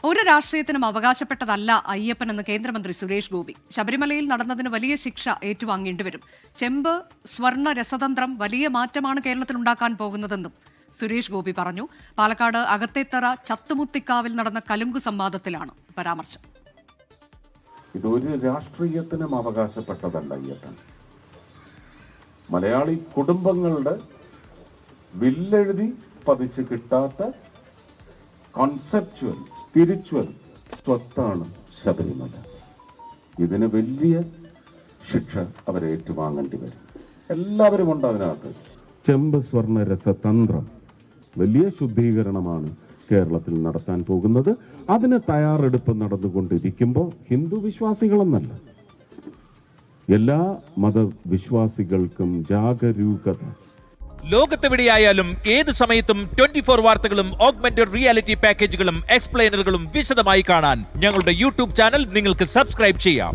ഒരു രാഷ്ട്രീയത്തിനും അവകാശപ്പെട്ടതല്ല അയ്യപ്പനെന്ന് കേന്ദ്രമന്ത്രി സുരേഷ് ഗോപി. ശബരിമലയിൽ നടന്നതിന് വലിയ ശിക്ഷ ഏറ്റുവാങ്ങേണ്ടി വരും. ചെമ്പ് സ്വർണ്ണ രസതന്ത്രം വലിയ മാറ്റമാണ് കേരളത്തിൽ ഉണ്ടാക്കാൻ പോകുന്നതെന്നും സുരേഷ് ഗോപി പറഞ്ഞു. പാലക്കാട് അകത്തേത്തറ ചത്തുമുത്തിക്കാവിൽ നടന്ന കലുങ്കു സംവാദത്തിലാണ് പരാമർശം. ഇതൊരു രാഷ്ട്രീയത്തിനും അവകാശപ്പെട്ടതല്ല അയ്യപ്പൻ. മലയാളി കുടുംബങ്ങളുടെ വില്ലെഴുതി പതിച്ച് കിട്ടാത്ത കോൺസെപ്ച്വൽ സ്പിരിച്വൽ സ്വത്താണ് ശബരിമല. ഇതിന് വലിയ ശിക്ഷ അവരെ ഏറ്റുവാങ്ങേണ്ടി വരും. എല്ലാവരും ഉണ്ട് അതിനകത്ത്. ചെമ്പ് സ്വർണ്ണ രസതന്ത്രം വലിയ ശുദ്ധീകരണമാണ് കേരളത്തിൽ നടത്താൻ പോകുന്നത്. അതിന് തയ്യാറെടുപ്പ് നടന്നുകൊണ്ടിരിക്കുമ്പോൾ ഹിന്ദു വിശ്വാസികളെന്നല്ല, എല്ലാ മതവിശ്വാസികൾക്കും ജാഗരൂകത. ലോകത്തെവിടെയായാലും ഏത് സമയത്തും 24 വാർത്തകളും ഓഗ്മെന്റഡ് റിയാലിറ്റി പാക്കേജുകളും എക്സ്പ്ലെയിനറുകളും വിശദമായി കാണാൻ ഞങ്ങളുടെ യൂട്യൂബ് ചാനൽ നിങ്ങൾക്ക് സബ്സ്ക്രൈബ് ചെയ്യാം.